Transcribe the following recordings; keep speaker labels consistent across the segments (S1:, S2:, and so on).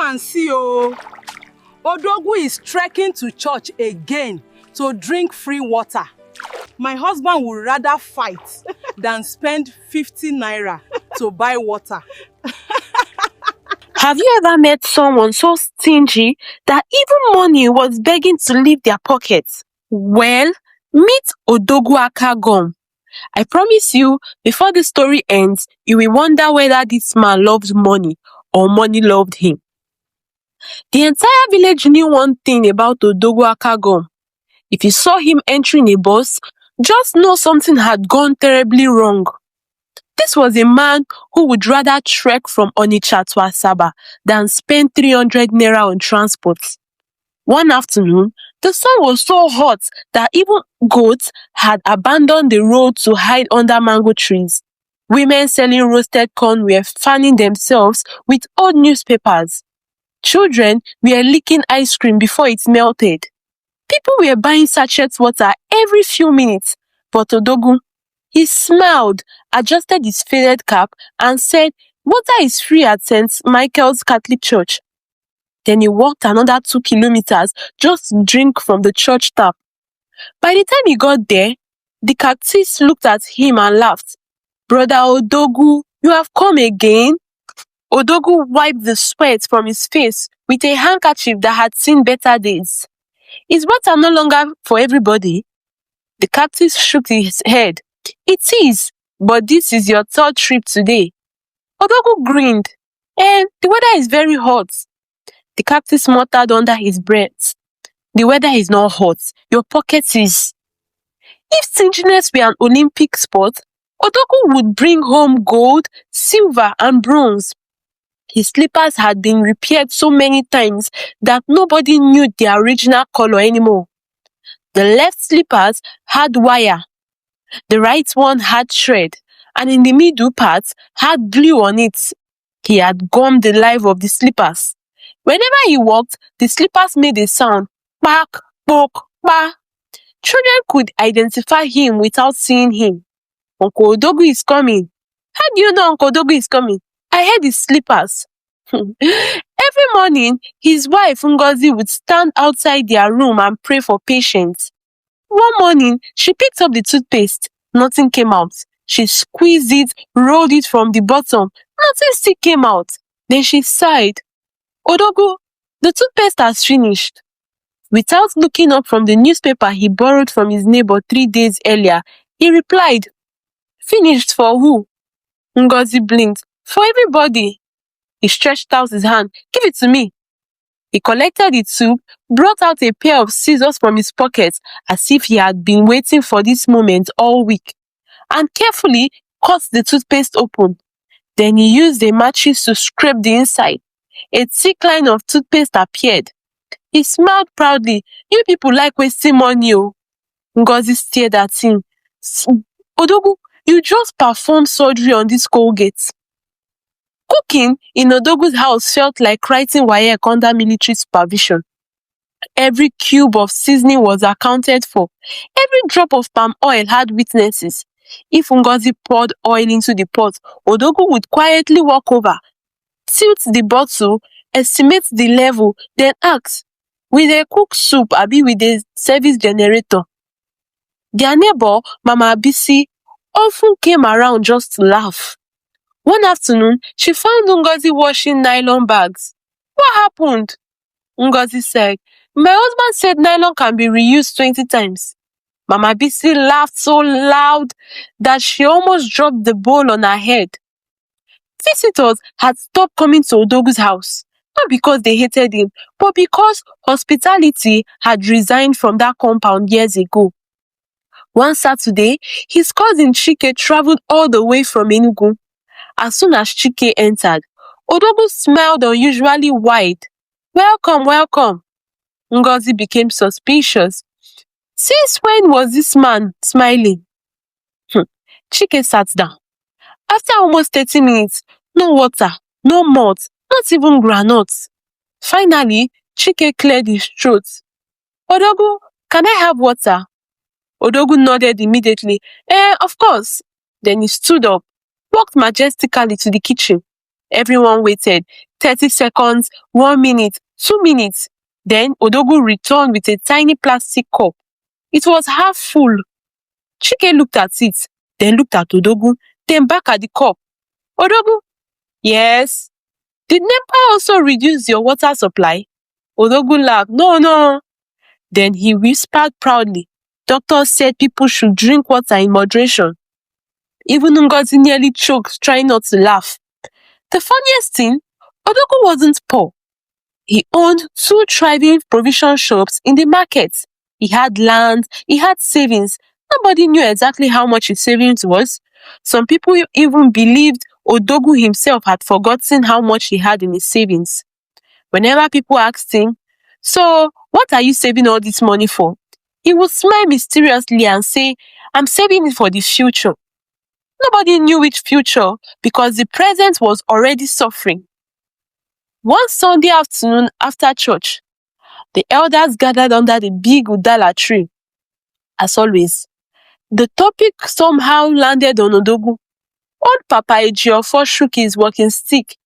S1: and see, oh. Odogwu is trekking to church again to drink free water. My husband would rather fight than spend 50 naira to buy water.
S2: Have you ever met someone so stingy that even money was begging to leave their pockets? Well, meet Odogwu Akagom. I promise you, before the story ends, you will wonder whether this man loved money or money loved him. The entire village knew one thing about Odogwu Akagom. If you saw him entering a bus, just know something had gone terribly wrong. This was a man who would rather trek from Onitsha to Asaba than spend 300 naira on transport. One afternoon, the sun was so hot that even goats had abandoned the road to hide under mango trees. Women selling roasted corn were fanning themselves with old newspapers. Children were licking ice cream before it melted. People were buying sachet water every few minutes, but Odogwu, he smiled, adjusted his faded cap, and said, "Water is free at St. Michael's Catholic Church." Then he walked another 2 kilometers just to drink from the church tap. By the time he got there, the cactus looked at him and laughed. "Brother Odogwu, you have come again?" Odogwu wiped the sweat from his face with a handkerchief that had seen better days. "Is water no longer for everybody?" The cactus shook his head. "It is, but this is your third trip today." Odogwu grinned. "And the weather is very hot." The cactus muttered under his breath. "The weather is not hot. Your pocket is." If stinginess were an Olympic sport, Odogwu would bring home gold, silver, and bronze. His slippers had been repaired so many times that nobody knew their original color anymore. The left slippers had wire, the right one had thread, and in the middle part had glue on it. He had gummed the life of the slippers. Whenever he walked, the slippers made a sound, "Pak, pok, pa." Children could identify him without seeing him. "Uncle Odogwu is coming." "How do you know Uncle Odogwu is coming?" "I heard his slippers." Every morning, his wife Ngozi would stand outside their room and pray for patience. One morning, she picked up the toothpaste. Nothing came out. She squeezed it, rolled it from the bottom. Nothing still came out. Then she sighed. "Odogwu, the toothpaste has finished." Without looking up from the newspaper he borrowed from his neighbor 3 days earlier, he replied, "Finished for who?" Ngozi blinked. "For everybody." He stretched out his hand. "Give it to me." He collected the tube, brought out a pair of scissors from his pocket as if he had been waiting for this moment all week, and carefully cut the toothpaste open. Then he used a matches to scrape the inside. A thick line of toothpaste appeared. He smiled proudly. "You people like wasting money, oh." Ngozi stared at him. "Odogwu, you just performed surgery on this Colgate." Cooking in Odogwu's house felt like writing WAEC under military supervision. Every cube of seasoning was accounted for. Every drop of palm oil had witnesses. If Ngozi poured oil into the pot, Odogwu would quietly walk over, tilt the bottle, estimate the level, then ask, "Will they cook soup abi with a service generator?" Their neighbor, Mama Abisi, often came around just to laugh. One afternoon, she found Ngozi washing nylon bags. "What happened?" Ngozi said, "My husband said nylon can be reused 20 times. Mama Bisi laughed so loud that she almost dropped the bowl on her head. Visitors had stopped coming to Odogwu's house, not because they hated him, but because hospitality had resigned from that compound years ago. One Saturday, his cousin Chike traveled all the way from Enugu. As soon as Chike entered, Odogwu smiled unusually wide. "Welcome, welcome." Ngozi became suspicious. Since when was this man smiling? Chike sat down. After almost 30 minutes, no water, no malt, not even granules. Finally, Chike cleared his throat. "Odogwu, can I have water?" Odogwu nodded immediately. Of course." Then he stood up, walked majestically to the kitchen. Everyone waited. 30 seconds, 1 minute, 2 minutes. Then Odogwu returned with a tiny plastic cup. It was half full. Chike looked at it, then looked at Odogwu, then back at the cup. Odogwu, yes. Did NEPA also reduce your water supply? Odogwu laughed. No. Then he whispered proudly. Doctors said people should drink water in moderation. Even Ngozi nearly choked, trying not to laugh. The funniest thing, Odogwu wasn't poor. He owned 2 thriving provision shops in the market. He had land, he had savings. Nobody knew exactly how much his savings was. Some people even believed Odogwu himself had forgotten how much he had in his savings. Whenever people asked him, "So, what are you saving all this money for?" he would smile mysteriously and say, "I'm saving it for the future." Nobody knew which future because the present was already suffering. One Sunday afternoon after church, the elders gathered under the big udala tree. As always, the topic somehow landed on Odogwu. Old Papa Ejiofor shook his walking stick.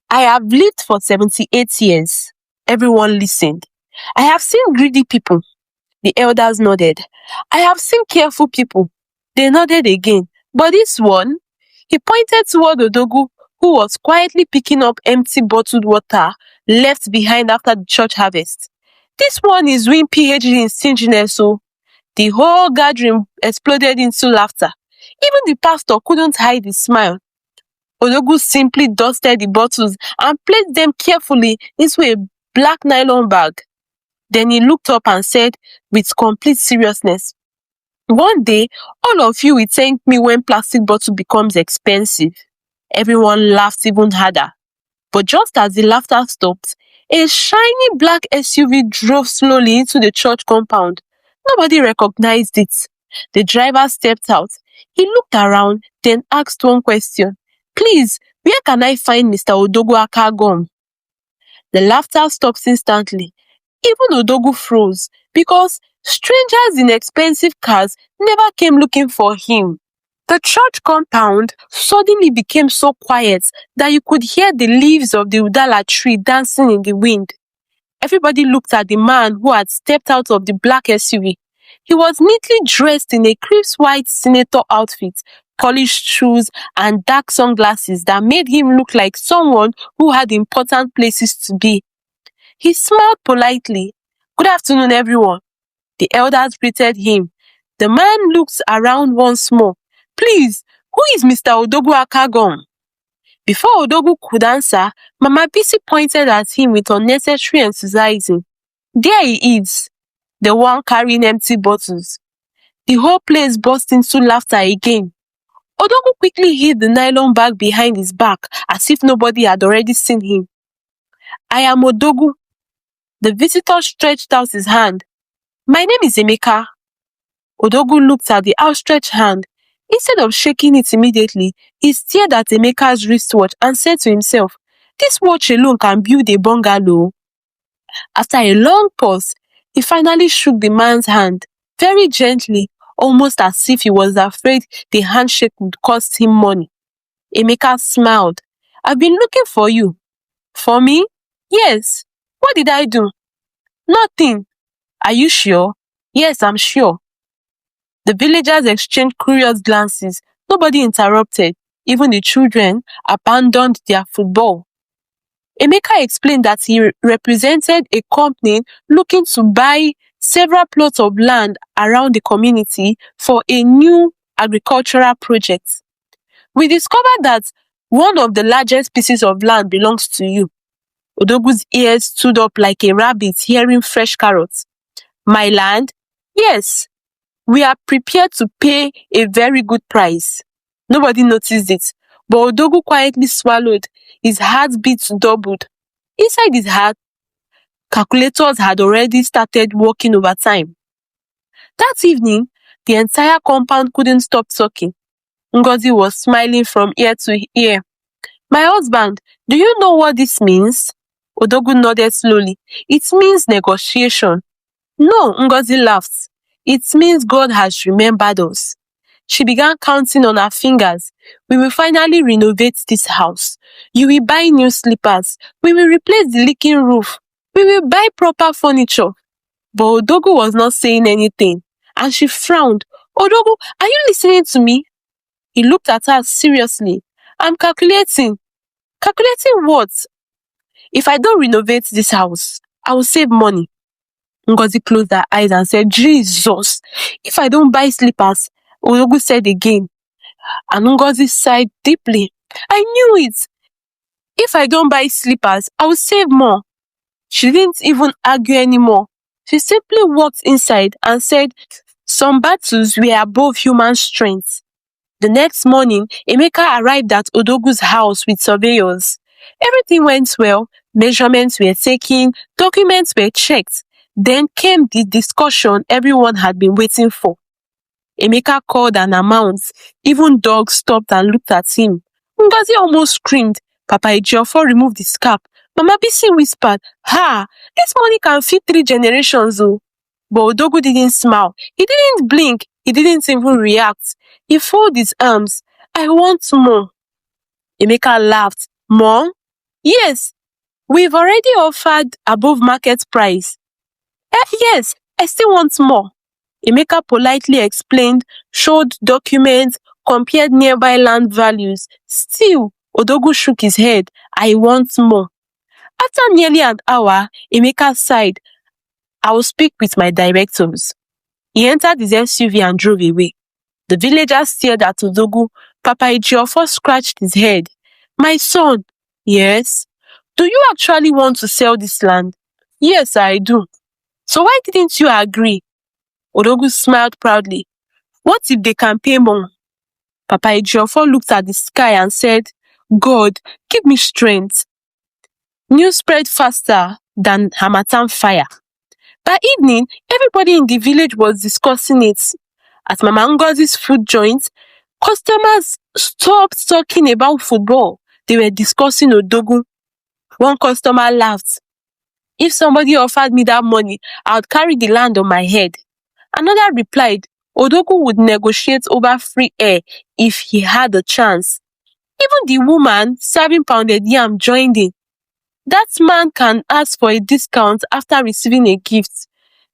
S2: "I have lived for 78 years. Everyone listened. "I have seen greedy people." The elders nodded. "I have seen careful people." They nodded again. But this one, he pointed toward Odogwu, who was quietly picking up empty bottled water left behind after the church harvest. "This one is doing PhD in stinginess." So the whole gathering exploded into laughter. Even the pastor couldn't hide his smile. Odogwu simply dusted the bottles and placed them carefully into a black nylon bag. Then he looked up and said with complete seriousness, "One day, all of you will thank me when plastic bottle becomes expensive." Everyone laughed even harder. But just as the laughter stopped, a shiny black SUV drove slowly into the church compound. Nobody recognized it. The driver stepped out. He looked around, then asked one question. "Please, where can I find Mr. Odogwu Akagom?" The laughter stopped instantly. Even Odogwu froze because strangers in expensive cars never came looking for him. The church compound suddenly became so quiet that you could hear the leaves of the udala tree dancing in the wind. Everybody looked at the man who had stepped out of the black SUV. He was neatly dressed in a crisp white senator outfit, polished shoes, and dark sunglasses that made him look like someone who had important places to be. He smiled politely. "Good afternoon, everyone." The elders greeted him. The man looked around once more. "Please, who is Mr. Odogwu Akagom?" Before Odogwu could answer, Mama Bisi pointed at him with unnecessary enthusiasm. "There he is, the one carrying empty bottles." The whole place burst into laughter again. Odogwu quickly hid the nylon bag behind his back as if nobody had already seen him. "I am Odogwu." The visitor stretched out his hand. "My name is Emeka." Odogwu looked at the outstretched hand. Instead of shaking it immediately, he stared at Emeka's wristwatch and said to himself, "This watch alone can build a bungalow." After a long pause, he finally shook the man's hand, very gently, almost as if he was afraid the handshake would cost him money. Emeka smiled. "I've been looking for you." "For me?" "Yes." "What did I do?" "Nothing." "Are you sure?" "Yes, I'm sure." The villagers exchanged curious glances. Nobody interrupted. Even the children abandoned their football. Emeka explained that he represented a company looking to buy several plots of land around the community for a new agricultural project. "We discovered that one of the largest pieces of land belongs to you." Odogwu's ears stood up like a rabbit hearing fresh carrots. "My land?" "Yes. We are prepared to pay a very good price." Nobody noticed it, but Odogwu quietly swallowed. His heartbeat doubled. Inside his heart, calculators had already started working overtime. That evening, the entire compound couldn't stop talking. Ngozi was smiling from ear to ear. "My husband, do you know what this means?" Odogwu nodded slowly. "It means negotiation." "No," Ngozi laughed. "It means God has remembered us." She began counting on her fingers. We will finally renovate this house. You will buy new slippers. We will replace the leaking roof. We will buy proper furniture. But Odogwu was not saying anything, and she frowned. Odogwu, are you listening to me? He looked at her seriously. I'm calculating. Calculating what? If I don't renovate this house, I will save money. Ngozi closed her eyes and said, Jesus, if I don't buy slippers, Odogwu said again. And Ngozi sighed deeply. I knew it. If I don't buy slippers, I will save more. She didn't even argue anymore. She simply walked inside and said, some battles were above human strength. The next morning, Emeka arrived at Odogwu's house with surveyors. Everything went well. Measurements were taken, documents were checked. Then came the discussion everyone had been waiting for. Emeka called an amount. Even dogs stopped and looked at him. Ngozi almost screamed. Papa Ejiofor removed his cap. Mama Bisi whispered, Ha! This money can feed 3 generations, oh. But Odogwu didn't smile. He didn't blink. He didn't even react. He folded his arms. I want more. Emeka laughed. More? Yes. We've already offered above market price. Yes, I still want more. Emeka politely explained, showed documents, compared nearby land values. Still, Odogwu shook his head. I want more. After nearly an hour, Emeka sighed. I will speak with my directors. He entered his SUV and drove away. The villagers stared at Odogwu. Papa Ejiofor scratched his head. My son. Yes. Do you actually want to sell this land? Yes, I do. So why didn't you agree? Odogwu smiled proudly. What if they can pay more? Papa Ejiofor looked at the sky and said, God, give me strength. News spread faster than Harmattan fire. By evening, everybody in the village was discussing it. At Mama Ngozi's food joint, customers stopped talking about football. They were discussing Odogwu. One customer laughed. If somebody offered me that money, I would carry the land on my head. Another replied, Odogwu would negotiate over free air if he had a chance. Even the woman serving pounded yam joined in. That man can ask for a discount after receiving a gift.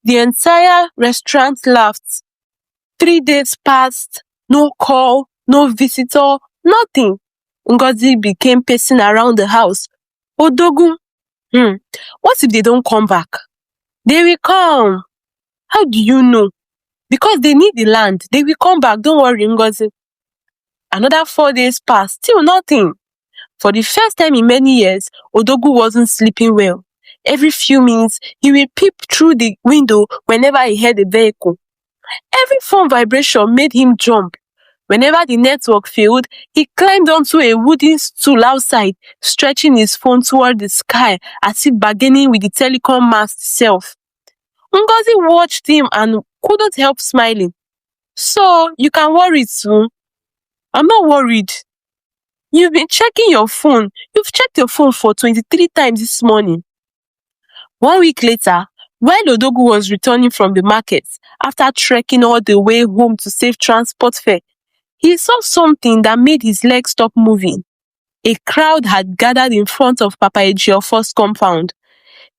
S2: The entire restaurant laughed. 3 days passed, no call, no visitor, nothing. Ngozi became pacing around the house. Odogwu, what if they don't come back? They will come. How do you know? Because they need the land. They will come back. Don't worry, Ngozi. Another 4 days passed, still nothing. For the first time in many years, Odogwu wasn't sleeping well. Every few minutes, he will peep through the window whenever he heard a vehicle. Every phone vibration made him jump. Whenever the network failed, he climbed onto a wooden stool outside, stretching his phone toward the sky as if bargaining with the telecom mast itself. Ngozi watched him and couldn't help smiling. So, you can worry too? I'm not worried. You've been checking your phone. You've checked your phone for 23 times this morning. 1 week later, while Odogwu was returning from the market, after trekking all the way home to save transport fare, he saw something that made his legs stop moving. A crowd had gathered in front of Papa Ejiofor's compound.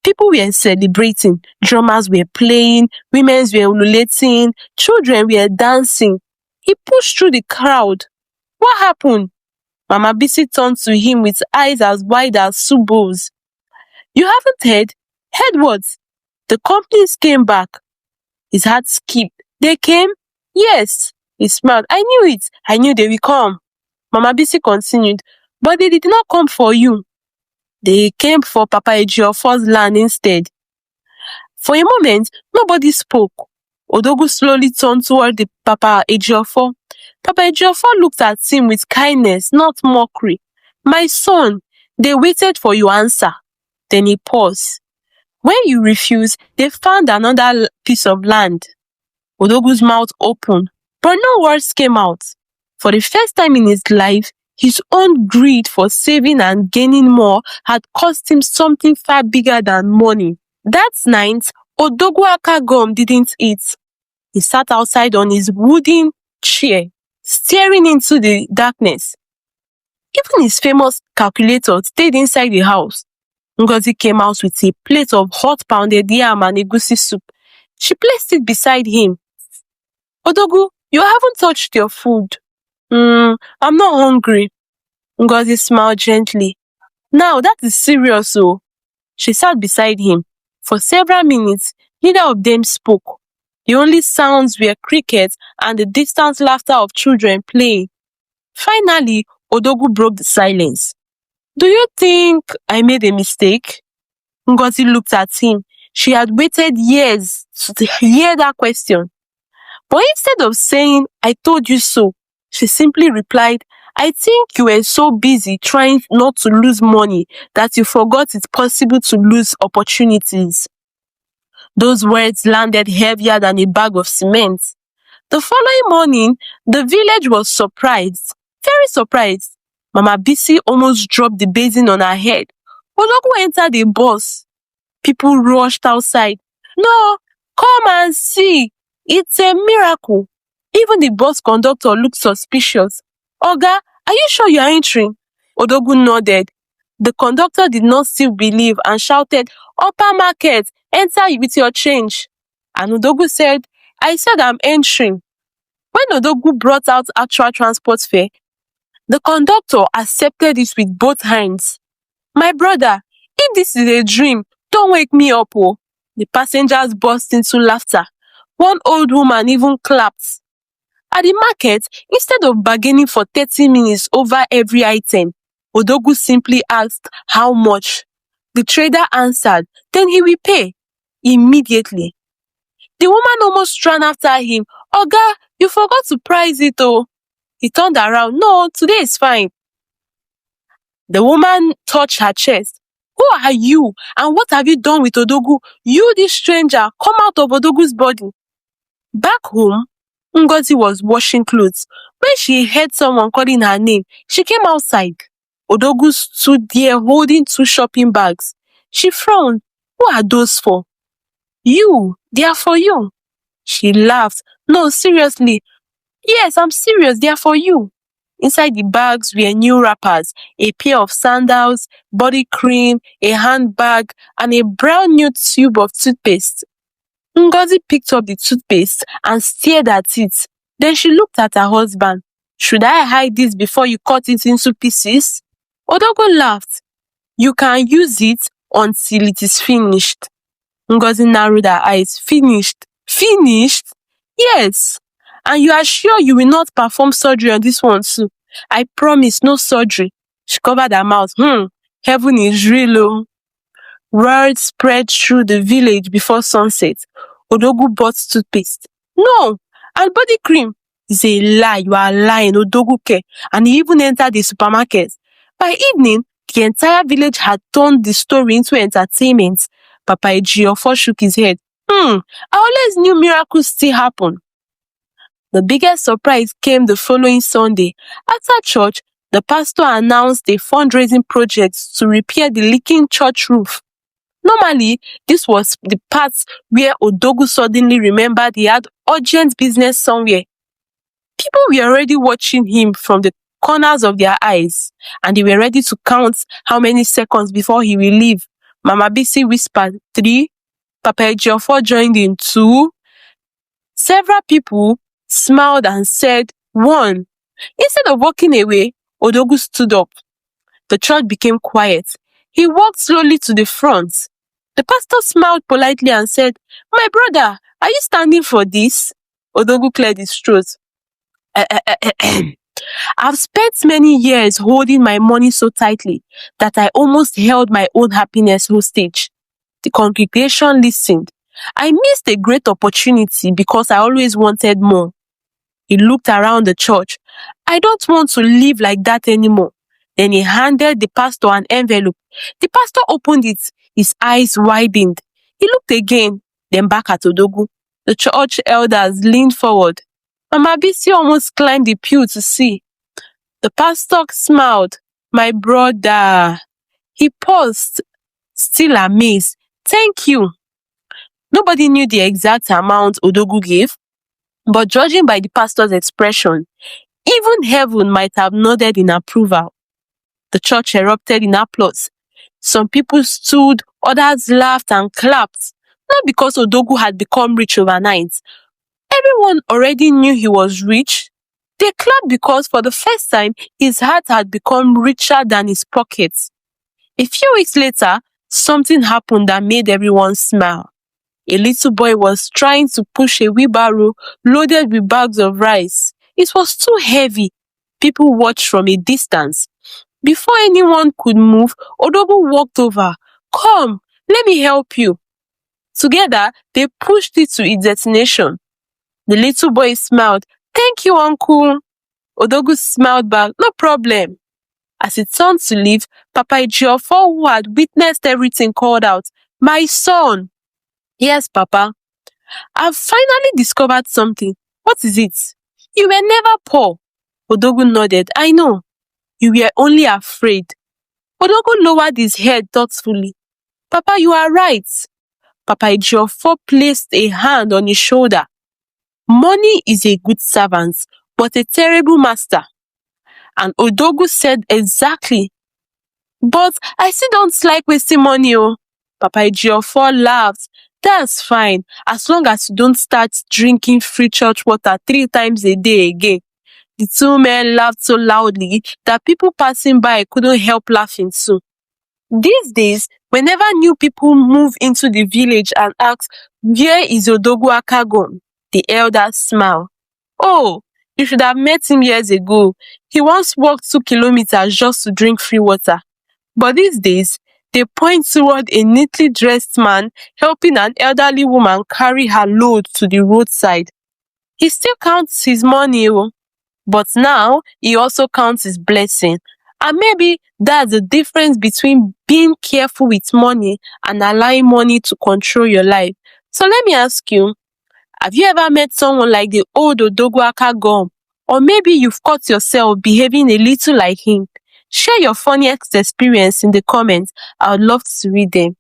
S2: People were celebrating, drummers were playing, women were ululating, children were dancing. He pushed through the crowd. What happened? Mama Bisi turned to him with eyes as wide as soup bowls. You haven't heard? Heard what? The companies came back. His heart skipped. They came? Yes. He smiled. I knew it. I knew they will come. Mama Bisi continued. But they did not come for you. They came for Papa Ejiofor's land instead. For a moment, nobody spoke. Odogwu slowly turned toward the Papa Ejiofor. Papa Ejiofor looked at him with kindness, not mockery. My son, they waited for your answer. Then he paused. When you refused, they found another piece of land. Odogwu's mouth opened, but no words came out. For the first time in his life, his own greed for saving and gaining more had cost him something far bigger than money. That night, Odogwu Akagom didn't eat. He sat outside on his wooden chair. staring into the darkness. Even his famous calculator stayed inside the house. Ngozi came out with a plate of hot pounded yam and egusi soup. She placed it beside him. Odogwu, you haven't touched your food. I'm not hungry. Ngozi smiled gently. Now that is serious, oh. She sat beside him. For several minutes, neither of them spoke. The only sounds were crickets and the distant laughter of children playing. Finally, Odogwu broke the silence. Do you think I made a mistake? Ngozi looked at him. She had waited years to hear that question. But instead of saying, I told you so, she simply replied, I think you were so busy trying not to lose money that you forgot it's possible to lose opportunities. Those words landed heavier than a bag of cement. The following morning, the village was surprised, very surprised. Mama Bisi almost dropped the basin on her head. Odogwu entered the bus. People rushed outside. No, come and see. It's a miracle. Even the bus conductor looked suspicious. Oga, are you sure you are entering? Odogwu nodded. The conductor did not still believe and shouted, Upper market, enter with your change. And Odogwu said, I said I'm entering. When Odogwu brought out actual transport fare, the conductor accepted it with both hands. My brother, if this is a dream, don't wake me up, oh. The passengers burst into laughter. One old woman even clapped. At the market, instead of bargaining for 30 minutes over every item, Odogwu simply asked how much. The trader answered, then he will pay. Immediately. The woman almost ran after him. Oga, you forgot to price it, oh. He turned around. No, today is fine. The woman touched her chest. Who are you? And what have you done with Odogwu? You, this stranger, come out of Odogwu's body. Back home, Ngozi was washing clothes. When she heard someone calling her name, she came outside. Odogwu stood there holding 2 shopping bags. She frowned. Who are those for? You. They are for you. She laughed. No, seriously. Yes, I'm serious. They are for you. Inside the bags were new wrappers, a pair of sandals, body cream, a handbag, and a brand new tube of toothpaste. Ngozi picked up the toothpaste and stared at it. Then she looked at her husband. Should I hide this before you cut it into pieces? Odogwu laughed. You can use it until it is finished. Ngozi narrowed her eyes. Finished? Finished? Yes. And you are sure you will not perform surgery on this one too? I promise, no surgery. She covered her mouth. Heaven is real, oh. Word spread through the village before sunset. Odogwu bought toothpaste. No, and body cream. It's a lie. You are lying, Odogwu ke. And he even entered the supermarket. By evening, the entire village had turned the story into entertainment. Papa Ejiofor shook his head. I always knew miracles still happen. The biggest surprise came the following Sunday. After church, the pastor announced a fundraising project to repair the leaking church roof. Normally, this was the part where Odogwu suddenly remembered he had urgent business somewhere. People were already watching him from the corners of their eyes, and they were ready to count how many seconds before he will leave. Mama Bisi whispered 3. Papa Ejiofor joined in 2. Several people smiled and said 1. Instead of walking away, Odogwu stood up. The church became quiet. He walked slowly to the front. The pastor smiled politely and said, My brother, are you standing for this? Odogwu cleared his throat. I've spent many years holding my money so tightly that I almost held my own happiness hostage. The congregation listened. I missed a great opportunity because I always wanted more. He looked around the church. I don't want to live like that anymore. Then he handed the pastor an envelope. The pastor opened it. His eyes widened. He looked again, then back at Odogwu. The church elders leaned forward. Mama Bisi almost climbed the pew to see. The pastor smiled. My brother. He paused, still amazed. Thank you. Nobody knew the exact amount Odogwu gave, but judging by the pastor's expression, Even heaven might have nodded in approval. The church erupted in applause. Some people stood, others laughed and clapped. Not because Odogwu had become rich overnight. Everyone already knew he was rich. They clapped because for the first time, his heart had become richer than his pockets. A few weeks later, something happened that made everyone smile. A little boy was trying to push a wheelbarrow loaded with bags of rice. It was too heavy. People watched from a distance. Before anyone could move, Odogwu walked over. Come, let me help you. Together, they pushed it to its destination. The little boy smiled. Thank you, uncle. Odogwu smiled back. No problem. As he turned to leave, Papa Ejiofor, who had witnessed everything, called out, My son. Yes, Papa. I've finally discovered something. What is it? You were never poor. Odogwu nodded. I know. You were only afraid. Odogwu lowered his head thoughtfully. Papa, you are right. Papa Ejiofor placed a hand on his shoulder. Money is a good servant, but a terrible master. And Odogwu said exactly. But I still don't like wasting money, oh. Papa Ejiofor laughed. That's fine, as long as you don't start drinking free church water 3 times a day again. The two men laughed so loudly that people passing by couldn't help laughing too. These days, whenever new people move into the village and ask, Where is Odogwu Akagom? The elders smile. Oh, you should have met him years ago. He once walked 2 kilometers just to drink free water. But these days, they point toward a neatly dressed man helping an elderly woman carry her load to the roadside. He still counts his money, but now he also counts his blessing. And maybe that's the difference between being careful with money and allowing money to control your life. So let me ask you, have you ever met someone like the old Odogwu Akagom? Or maybe you've caught yourself behaving a little like him? Share your funniest experience in the comments. I would love to read them.